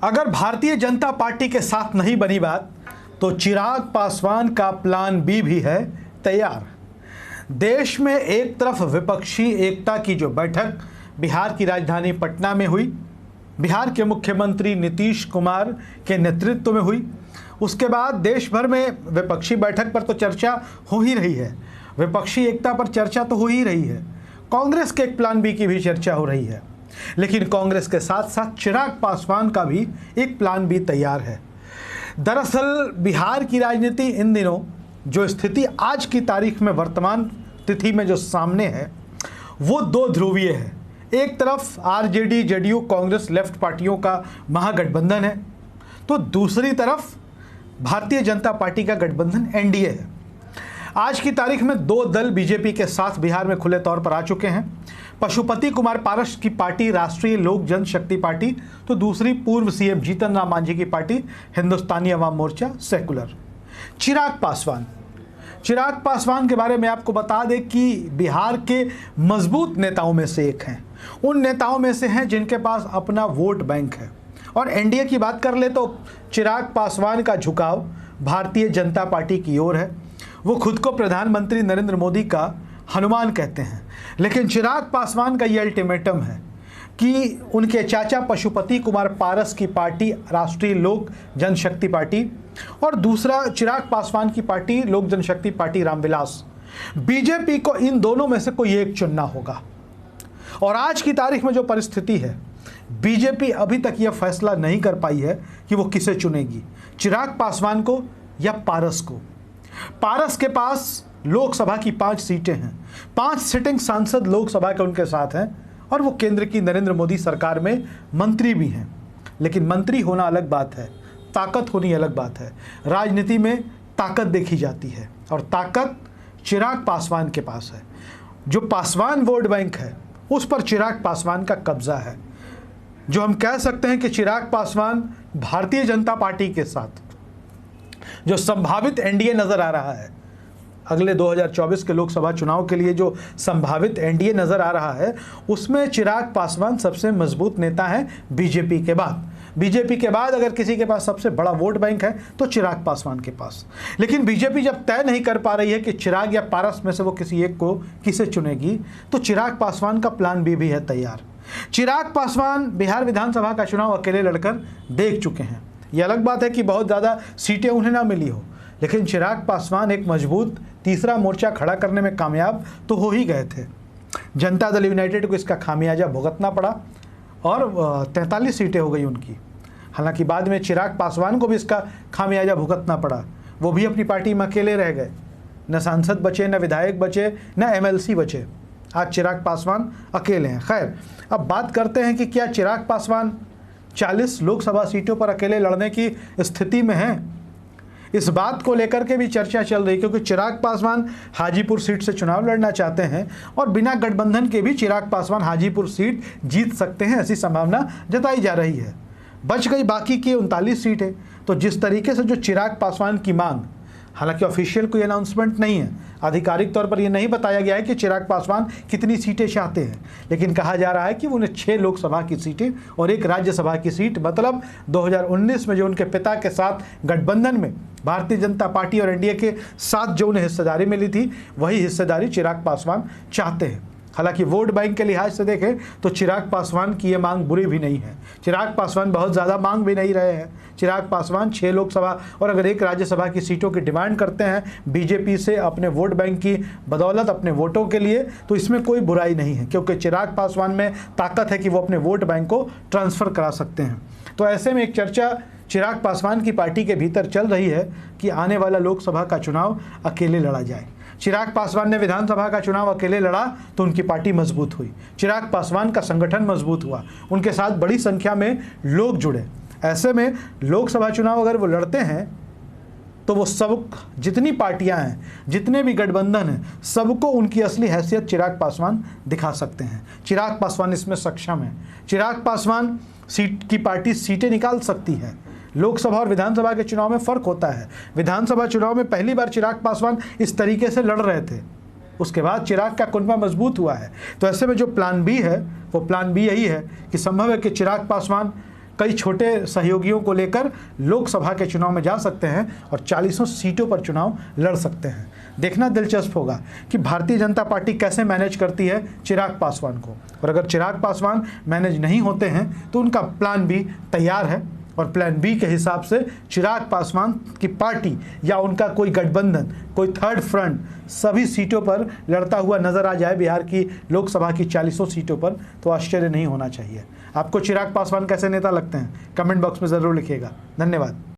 अगर भारतीय जनता पार्टी के साथ नहीं बनी बात तो चिराग पासवान का प्लान बी भी है तैयार। देश में एक तरफ विपक्षी एकता की जो बैठक बिहार की राजधानी पटना में हुई, बिहार के मुख्यमंत्री नीतीश कुमार के नेतृत्व में हुई, उसके बाद देश भर में विपक्षी बैठक पर तो चर्चा हो ही रही है, विपक्षी एकता पर चर्चा तो हो ही रही है, कांग्रेस के एक प्लान बी की भी चर्चा हो रही है। लेकिन कांग्रेस के साथ साथ चिराग पासवान का भी एक प्लान बी तैयार है। दरअसल बिहार की राजनीति इन दिनों जो स्थिति आज की तारीख में वर्तमान तिथि में जो सामने है वो दो ध्रुवीय है। एक तरफ आरजेडी जेडीयू कांग्रेस लेफ्ट पार्टियों का महागठबंधन है, तो दूसरी तरफ भारतीय जनता पार्टी का गठबंधन एनडीए है। आज की तारीख में दो दल बीजेपी के साथ बिहार में खुले तौर पर आ चुके हैं। पशुपति कुमार पारस की पार्टी राष्ट्रीय लोक जनशक्ति पार्टी, तो दूसरी पूर्व सीएम जीतन राम मांझी की पार्टी हिंदुस्तानी अवाम मोर्चा सेकुलर। चिराग पासवान के बारे में आपको बता दें कि बिहार के मजबूत नेताओं में से एक हैं। उन नेताओं में से हैं जिनके पास अपना वोट बैंक है। और एनडीए की बात कर ले तो चिराग पासवान का झुकाव भारतीय जनता पार्टी की ओर है। वो खुद को प्रधानमंत्री नरेंद्र मोदी का हनुमान कहते हैं। लेकिन चिराग पासवान का ये अल्टीमेटम है कि उनके चाचा पशुपति कुमार पारस की पार्टी राष्ट्रीय लोक जनशक्ति पार्टी और दूसरा चिराग पासवान की पार्टी लोक जनशक्ति पार्टी रामविलास, बीजेपी को इन दोनों में से कोई एक चुनना होगा। और आज की तारीख में जो परिस्थिति है, बीजेपी अभी तक यह फैसला नहीं कर पाई है कि वो किसे चुनेगी, चिराग पासवान को या पारस को। पारस के पास लोकसभा की 5 सीटें हैं, 5 सिटिंग सांसद लोकसभा के उनके साथ हैं और वो केंद्र की नरेंद्र मोदी सरकार में मंत्री भी हैं। लेकिन मंत्री होना अलग बात है, ताकत होनी अलग बात है। राजनीति में ताकत देखी जाती है और ताकत चिराग पासवान के पास है। जो पासवान वोट बैंक है उस पर चिराग पासवान का कब्जा है। जो हम कह सकते हैं कि चिराग पासवान भारतीय जनता पार्टी के साथ जो संभावित एनडीए नजर आ रहा है, अगले 2024 के लोकसभा चुनाव के लिए जो संभावित एनडीए नजर आ रहा है, उसमें चिराग पासवान सबसे मजबूत नेता है बीजेपी के बाद। बीजेपी के बाद अगर किसी के पास सबसे बड़ा वोट बैंक है तो चिराग पासवान के पास। लेकिन बीजेपी जब तय नहीं कर पा रही है कि चिराग या पारस में से वो किसी एक को किसे चुनेगी, तो चिराग पासवान का प्लान बी भी है तैयार। चिराग पासवान बिहार विधानसभा का चुनाव अकेले लड़कर देख चुके हैं। यह अलग बात है कि बहुत ज़्यादा सीटें उन्हें ना मिली हो, लेकिन चिराग पासवान एक मजबूत तीसरा मोर्चा खड़ा करने में कामयाब तो हो ही गए थे। जनता दल यूनाइटेड को इसका खामियाजा भुगतना पड़ा और 43 सीटें हो गई उनकी। हालांकि बाद में चिराग पासवान को भी इसका खामियाजा भुगतना पड़ा, वो भी अपनी पार्टी में अकेले रह गए, न सांसद बचे, न विधायक बचे, न एमएलसी बचे। आज चिराग पासवान अकेले हैं। खैर, अब बात करते हैं कि क्या चिराग पासवान 40 लोकसभा सीटों पर अकेले लड़ने की स्थिति में हैं। इस बात को लेकर के भी चर्चा चल रही, क्योंकि चिराग पासवान हाजीपुर सीट से चुनाव लड़ना चाहते हैं और बिना गठबंधन के भी चिराग पासवान हाजीपुर सीट जीत सकते हैं, ऐसी संभावना जताई जा रही है। बच गई बाकी की 39 सीटें। तो जिस तरीके से जो चिराग पासवान की मांग, हालांकि ऑफिशियल कोई अनाउंसमेंट नहीं है, आधिकारिक तौर पर यह नहीं बताया गया है कि चिराग पासवान कितनी सीटें चाहते हैं, लेकिन कहा जा रहा है कि उन्हें 6 लोकसभा की सीटें और 1 राज्यसभा की सीट, मतलब 2019 में जो उनके पिता के साथ गठबंधन में भारतीय जनता पार्टी और एनडीए के साथ जो उन्हें हिस्सेदारी मिली थी, वही हिस्सेदारी चिराग पासवान चाहते हैं। हालांकि वोट बैंक के लिहाज से देखें तो चिराग पासवान की ये मांग बुरी भी नहीं है। चिराग पासवान बहुत ज़्यादा मांग भी नहीं रहे हैं। चिराग पासवान 6 लोकसभा और अगर 1 राज्यसभा की सीटों की डिमांड करते हैं बीजेपी से अपने वोट बैंक की बदौलत, अपने वोटों के लिए, तो इसमें कोई बुराई नहीं है, क्योंकि चिराग पासवान में ताकत है कि वो अपने वोट बैंक को ट्रांसफ़र करा सकते हैं। तो ऐसे में एक चर्चा चिराग पासवान की पार्टी के भीतर चल रही है कि आने वाला लोकसभा का चुनाव अकेले लड़ा जाए। चिराग पासवान ने विधानसभा का चुनाव अकेले लड़ा तो उनकी पार्टी मजबूत हुई, चिराग पासवान का संगठन मजबूत हुआ, उनके साथ बड़ी संख्या में लोग जुड़े। ऐसे में लोकसभा चुनाव अगर वो लड़ते हैं तो वो सब जितनी पार्टियां हैं, जितने भी गठबंधन हैं, सबको उनकी असली हैसियत चिराग पासवान दिखा सकते हैं। चिराग पासवान इसमें सक्षम है। चिराग पासवान सीट की पार्टी सीटें निकाल सकती है। लोकसभा और विधानसभा के चुनाव में फ़र्क होता है। विधानसभा चुनाव में पहली बार चिराग पासवान इस तरीके से लड़ रहे थे, उसके बाद चिराग का कुनबा मजबूत हुआ है। तो ऐसे में जो प्लान बी है वो प्लान बी यही है कि संभव है कि चिराग पासवान कई छोटे सहयोगियों को लेकर लोकसभा के चुनाव में जा सकते हैं और 40 सीटों पर चुनाव लड़ सकते हैं। देखना दिलचस्प होगा कि भारतीय जनता पार्टी कैसे मैनेज करती है चिराग पासवान को, और अगर चिराग पासवान मैनेज नहीं होते हैं तो उनका प्लान बी तैयार है, और प्लान बी के हिसाब से चिराग पासवान की पार्टी या उनका कोई गठबंधन, कोई थर्ड फ्रंट सभी सीटों पर लड़ता हुआ नजर आ जाए बिहार की लोकसभा की 40 सीटों पर, तो आश्चर्य नहीं होना चाहिए। आपको चिराग पासवान कैसे नेता लगते हैं? कमेंट बॉक्स में ज़रूर लिखिएगा। धन्यवाद।